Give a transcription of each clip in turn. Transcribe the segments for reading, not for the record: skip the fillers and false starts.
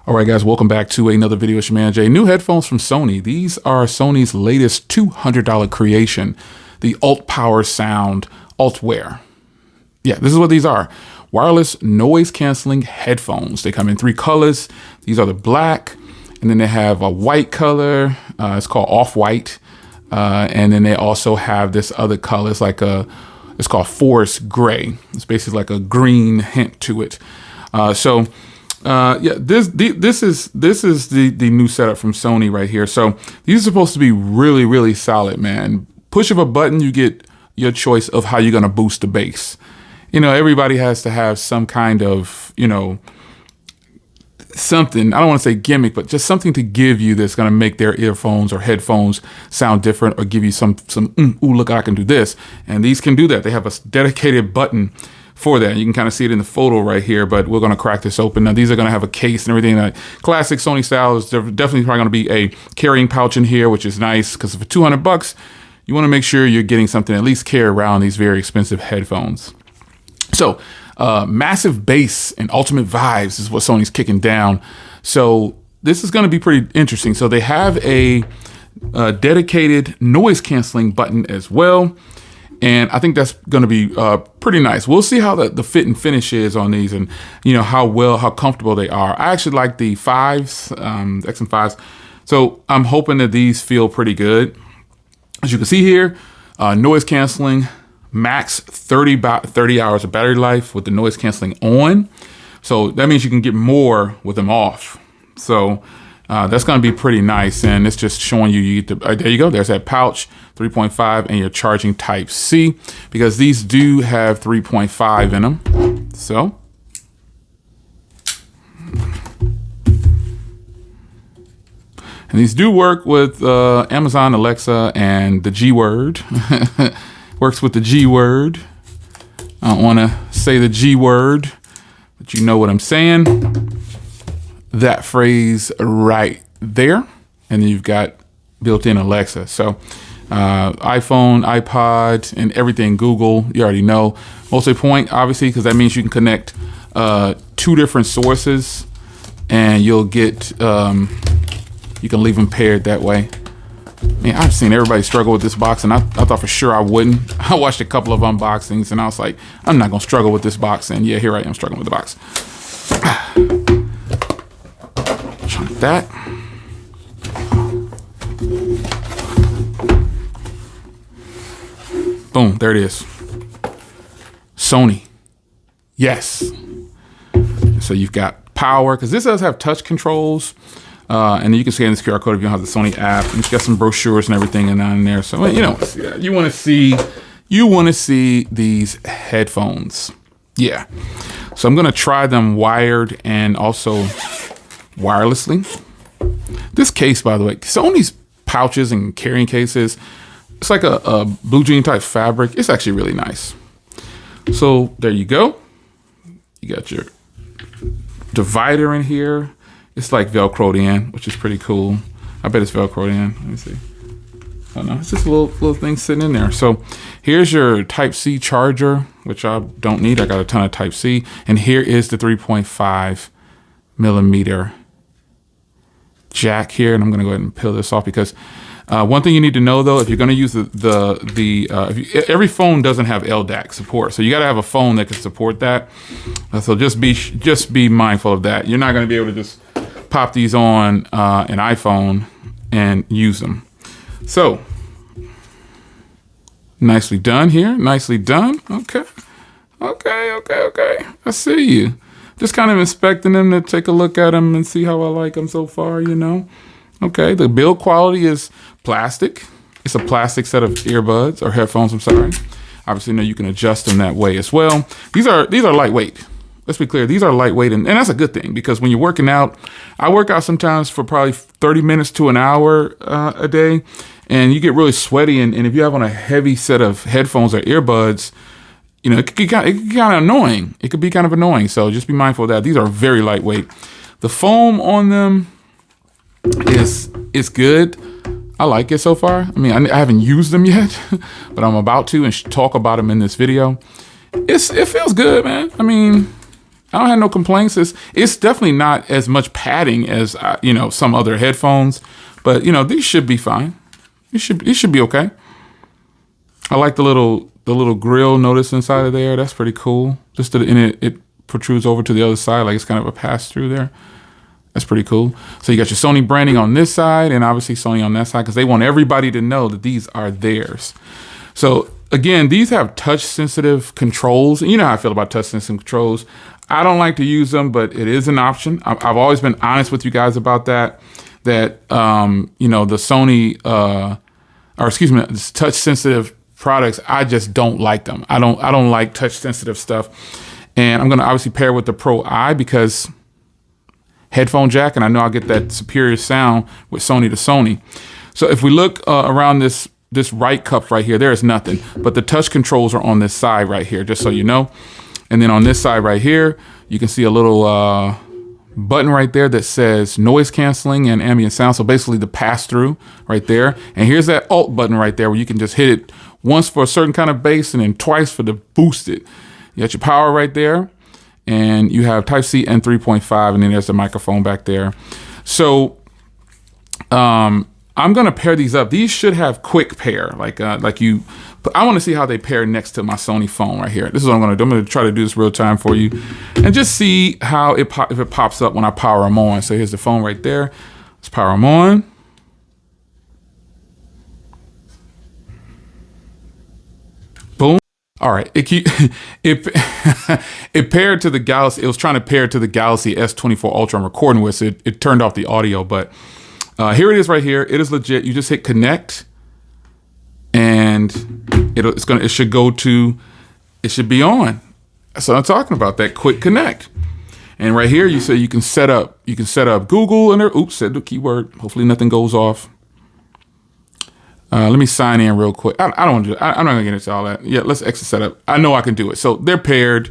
All right, guys, welcome back to another video. It's your man Jay. New headphones from Sony. These are Sony's latest $200 creation, the ULT Power Sound ULT WEAR. Yeah, this is what these are. Wireless noise canceling headphones. They come in 3 colors. These are the black, and then they have a white color. It's called off-white. And then they also have this other color. It's called forest gray. It's basically like a green hint to it. Yeah, this is the new setup from Sony right here. So these are supposed to be really, really solid, man. Push of a button, you get your choice of how you're going to boost the bass. You know, everybody has to have some kind of, you know, something, I don't want to say gimmick, but just something to give you that's going to make their earphones or headphones sound different or give you some ooh, look, I can do this. And these can do that. They have a dedicated button for that. You can kind of see it in the photo right here, but we're going to crack this open. Now, these are going to have a case and everything. That classic Sony style is definitely probably going to be a carrying pouch in here, which is nice because for $200, you want to make sure you're getting something to at least carry around these very expensive headphones. So massive bass and ultimate vibes is what Sony's kicking down. So this is going to be pretty interesting. So they have a dedicated noise canceling button as well. And I think that's going to be pretty nice. We'll see how the fit and finish is on these, and you know how comfortable they are. I actually like the 5s, XM5s. So I'm hoping that these feel pretty good. As you can see here, noise canceling, max 30 hours of battery life with the noise canceling on. So that means you can get more with them off. So that's going to be pretty nice. And it's just showing you get the, there you go. There's that pouch, 3.5, and your charging type C, because these do have 3.5 in them. So and these do work with Amazon Alexa and the G word. Works with the G word. I don't want to say the G word, but you know what I'm saying. That phrase right there. And then you've got built-in Alexa. So iPhone, iPod, and everything Google, you already know. Multipoint, obviously, because that means you can connect 2 different sources, and you'll get, you can leave them paired that way. Man, I've seen everybody struggle with this box, and I thought for sure I wouldn't. I watched a couple of unboxings, and I was like, I'm not going to struggle with this box. And yeah, here I am struggling with the box. Like that. Boom, there it is. Sony. Yes. So you've got power, because this does have touch controls. And then you can scan this QR code if you don't have the Sony app. And it's got some brochures and everything in there. So you know, you want to see these headphones. Yeah. So I'm going to try them wired and also wirelessly. This case, by the way, Sony's pouches and carrying cases, it's like a blue jean type fabric. It's actually really nice. So there you go. You got your divider in here. It's like Velcroed in, which is pretty cool. I bet it's Velcroed in. Let me see. Oh no, it's just a little thing sitting in there. So here's your Type C charger, which I don't need. I got a ton of Type C. And here is the 3.5 millimeter jack here. And I'm gonna go ahead and peel this off, because one thing you need to know though, if you're gonna use every phone doesn't have LDAC support. So you gotta have a phone that can support that. So just be mindful of that. You're not gonna be able to just pop these on an iPhone and use them. So nicely done here. Nicely done. Okay. I see you. Just kind of inspecting them to take a look at them and see how I like them so far, you know. Okay, the build quality is plastic. It's a plastic set of earbuds or headphones, I'm sorry. Obviously, you can adjust them that way as well. These are lightweight. Let's be clear, these are lightweight, and that's a good thing, because when you're working out, I work out sometimes for probably 30 minutes to an hour a day, and you get really sweaty, and if you have on a heavy set of headphones or earbuds, you know, it could be kind of annoying. It could be kind of annoying, so just be mindful of that. These are very lightweight. The foam on them is good. I like it so far. I mean, I haven't used them yet, but I'm about to and talk about them in this video. It feels good, man. I mean, I don't have no complaints. It's definitely not as much padding as you know, some other headphones, but you know, these should be fine. It should be okay. I like the little grill notice inside of there. That's pretty cool. Just that it protrudes over to the other side, like it's kind of a pass through there. That's pretty cool. So you got your Sony branding on this side and obviously Sony on that side, because they want everybody to know that these are theirs. So again, these have touch sensitive controls. You know how I feel about touch sensitive controls. I don't like to use them, but it is an option. I've always been honest with you guys about that. That you know, the Sony or excuse me, touch sensitive products, I just don't like them. I don't like touch sensitive stuff. And I'm gonna obviously pair with the Pro I because headphone jack, and I know I'll get that superior sound with Sony to Sony. So if we look around this right cup right here, there is nothing, but the touch controls are on this side right here, just so you know. And then on this side right here, you can see a little button right there that says noise canceling and ambient sound. So basically the pass through right there. And here's that alt button right there where you can just hit it once for a certain kind of bass and then twice for the boosted. You got your power right there, and you have Type-C and 3.5, and then there's the microphone back there. So I'm gonna pair these up. These should have quick pair, like you. I want to see how they pair next to my Sony phone right here. This is what I'm gonna do. I'm gonna try to do this real time for you, and just see how if it pops up when I power them on. So here's the phone right there. Let's power them on. Boom. All right, it paired to the Galaxy. It was trying to pair to the Galaxy S24 Ultra I'm recording with, so it turned off the audio. But here it is right here. It is legit. You just hit connect, and it should be on. That's what I'm talking about. That quick connect. And right here, you say you can set up Google and there. Oops, said the keyword. Hopefully nothing goes off. Let me sign in real quick. I don't want to do it. I'm not gonna get into all that. Yeah, let's exit setup. I know I can do it. So they're paired,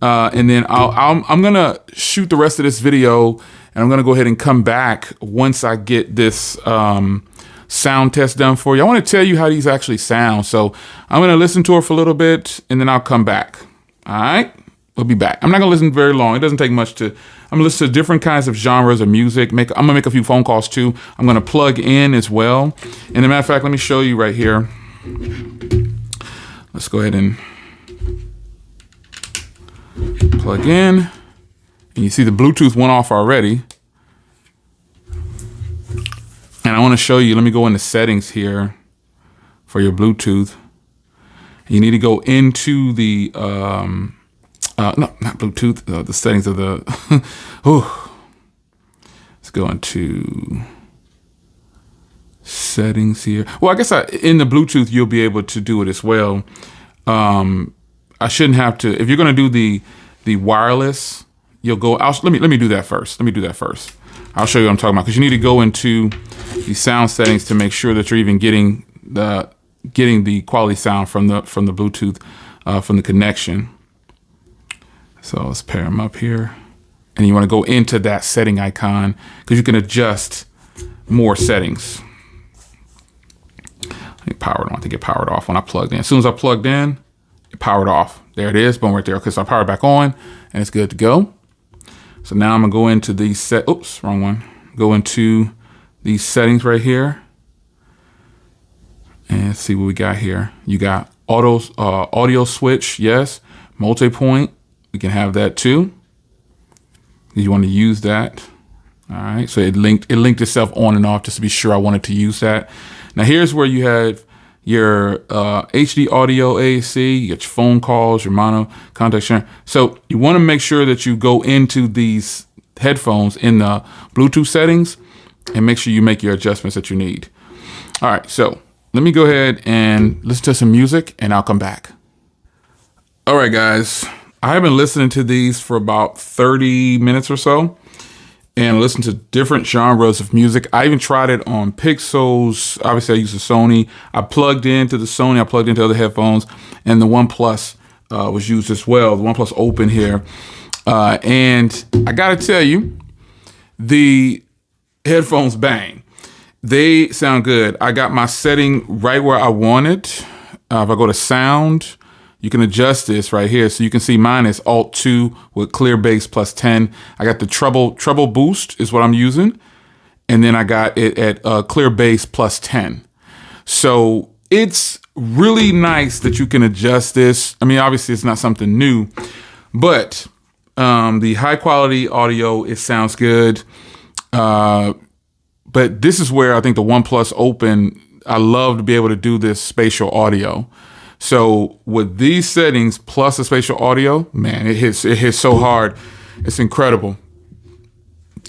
and then I'm gonna shoot the rest of this video, and I'm gonna go ahead and come back once I get this sound test done for you. I want to tell you how these actually sound. So I'm gonna listen to it for a little bit, and then I'll come back. All right, we'll be back. I'm not gonna listen very long. It doesn't take much to. I'm gonna listen to different kinds of genres of music. I'm gonna make a few phone calls too. I'm gonna plug in as well. And as a matter of fact, let me show you right here. Let's go ahead and plug in. And you see the Bluetooth went off already. And I wanna show you, let me go into settings here for your Bluetooth. You need to go into the, no, not Bluetooth, the settings of the, let's go into settings here. Well, I guess in the Bluetooth, you'll be able to do it as well. I shouldn't have to, if you're gonna do the wireless, you'll go, let me do that first. I'll show you what I'm talking about, because you need to go into the sound settings to make sure that you're even getting the quality sound from the Bluetooth, from the connection. So let's pair them up here. And you want to go into that setting icon because you can adjust more settings. Let me power it on to get powered off when I plugged in. As soon as I plugged in, it powered off. There it is, boom, right there. Okay, so I powered back on and it's good to go. So now I'm gonna go into these oops, wrong one. Go into these settings right here. And see what we got here. You got audio switch, yes. Multi-point. We can have that too. You want to use that. All right, so it linked itself on and off just to be sure I wanted to use that. Now here's where you have your HD audio AAC, you get your phone calls, your mono, contact sharing. So you want to make sure that you go into these headphones in the Bluetooth settings and make sure you make your adjustments that you need. All right, so let me go ahead and listen to some music and I'll come back. All right, guys. I have been listening to these for about 30 minutes or so and listened to different genres of music. I even tried it on Pixels. Obviously, I use the Sony. I plugged into the Sony. I plugged into other headphones, and the OnePlus was used as well. The OnePlus Open here. And I got to tell you, the headphones bang. They sound good. I got my setting right where I want it. If I go to sound, you can adjust this right here. So you can see mine is Alt 2 with clear bass plus 10. I got the treble boost is what I'm using. And then I got it at clear bass plus 10. So it's really nice that you can adjust this. I mean, obviously it's not something new, but the high quality audio, it sounds good. But this is where I think the OnePlus Open, I love to be able to do this spatial audio. So with these settings plus the spatial audio, man, it hits so hard. It's incredible.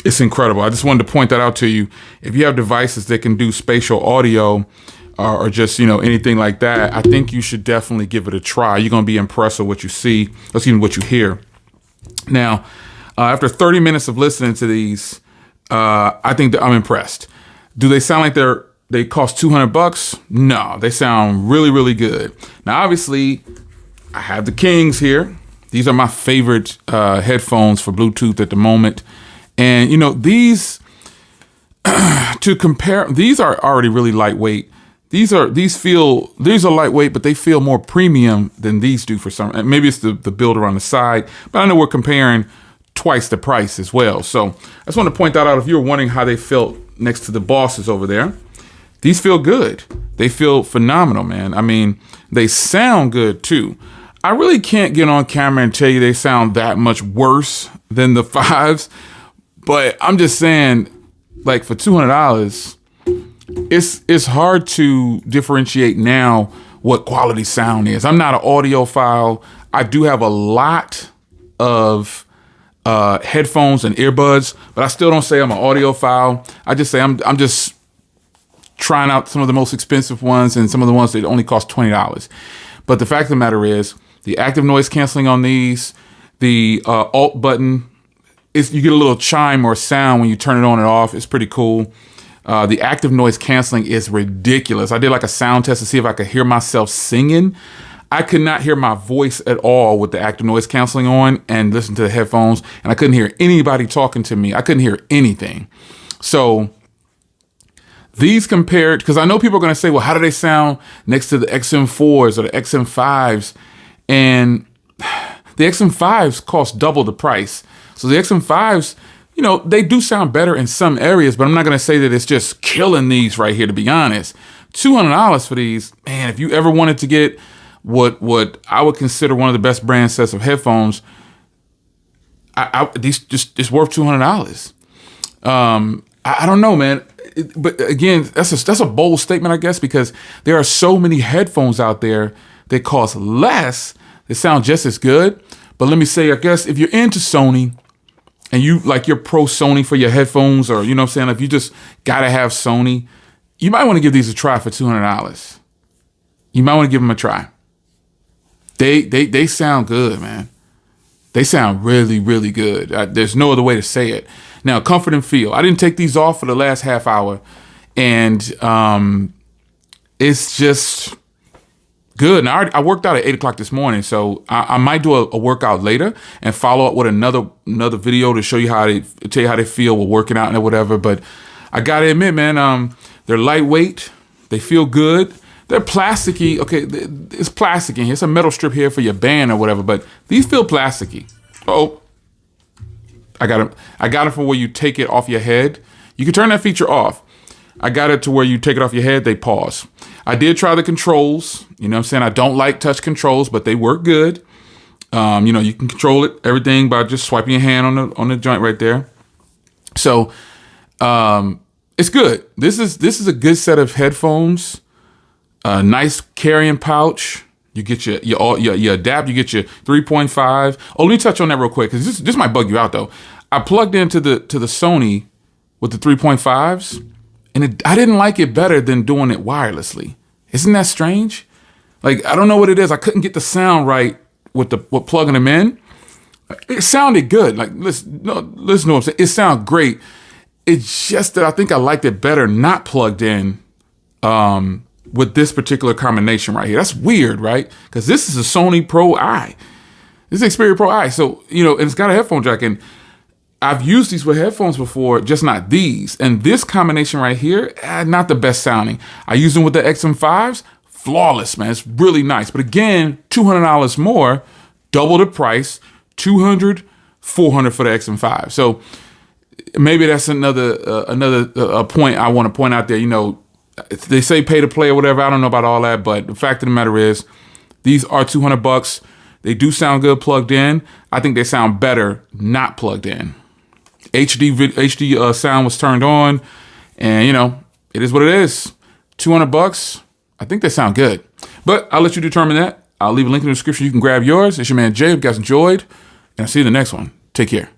It's incredible. I just wanted to point that out to you. If you have devices that can do spatial audio or just, anything like that, I think you should definitely give it a try. You're going to be impressed with what you see, what you hear. Now, after 30 minutes of listening to these, I think that I'm impressed. Do they sound like they cost $200? No, they sound really, really good. Now, obviously, I have the Kings here. These are my favorite headphones for Bluetooth at the moment. And, these, to compare, these are already really lightweight. These are lightweight, but they feel more premium than these do for some. Maybe it's the builder on the side, but I know we're comparing twice the price as well. So I just want to point that out. If you were wondering how they felt next to the Bosses over there, these feel good. They feel phenomenal, man. I mean, they sound good too. I really can't get on camera and tell you they sound that much worse than the fives, but I'm just saying, like, for $200, it's hard to differentiate now what quality sound is. I'm not an audiophile. I do have a lot of headphones and earbuds, but I still don't say I'm an audiophile. I just say I'm just trying out some of the most expensive ones and some of the ones that only cost $20. But the fact of the matter is, the active noise canceling on these, the Alt button, you get a little chime or sound when you turn it on and off. It's pretty cool. The active noise canceling is ridiculous. I did like a sound test to see if I could hear myself singing. I could not hear my voice at all with the active noise canceling on and listen to the headphones, and I couldn't hear anybody talking to me. I couldn't hear anything. So these compared, because I know people are going to say, well, how do they sound next to the XM4s or the XM5s? And the XM5s cost double the price. So the XM5s, they do sound better in some areas, but I'm not going to say that it's just killing these right here, to be honest. $200 for these, man, if you ever wanted to get what I would consider one of the best brand sets of headphones, it's worth $200. I don't know, man. But again, that's a bold statement, I guess, because there are so many headphones out there that cost less, that sound just as good. But let me say, I guess if you're into Sony and you're pro Sony for your headphones, or if you just gotta have Sony, you might want to give these a try for $200. You might want to give them a try. They sound good, man. They sound really, really good. There's no other way to say it. Now, comfort and feel. I didn't take these off for the last half hour, and it's just good. Now, I worked out at 8 o'clock this morning, so I might do a workout later and follow up with another video to show you tell you how they feel with working out and whatever. But I gotta admit, man, they're lightweight. They feel good. They're plasticky. Okay, it's plastic in here. It's a metal strip here for your band or whatever, but these feel plasticky. Oh, I got it for where you take it off your head. You can turn that feature off. I got it to where you take it off your head, they pause. I did try the controls. You know what I'm saying? I don't like touch controls, but they work good. You can control everything by just swiping your hand on the joint right there. So it's good. This is a good set of headphones. Nice carrying pouch. You get your adapt. You get your 3.5. Oh, let me touch on that real quick, because this might bug you out though. I plugged into the Sony with the 3.5s, and I didn't like it better than doing it wirelessly. Isn't that strange? Like, I don't know what it is. I couldn't get the sound right with plugging them in. It sounded good. Like, listen to what I'm saying. It sounded great. It's just that I think I liked it better not plugged in with this particular combination right here. That's weird, right? Because this is a Sony Pro I. This is Xperia Pro I. So, and it's got a headphone jack. And I've used these with headphones before, just not these. And this combination right here, not the best sounding. I used them with the XM5s, flawless, man. It's really nice. But again, $200 more, double the price, $200, $400 for the XM5. So maybe that's another point I want to point out there. You know, they say pay to play or whatever. I don't know about all that, but the fact of the matter is, these are $200. They do sound good plugged in. I think they sound better not plugged in. HD sound was turned on, and you know, it is what it is. $200. I think they sound good, but I'll let you determine that. I'll leave a link in the description. You can grab yours. It's your man Jay. If you guys enjoyed, and I'll see you in the next one. Take care.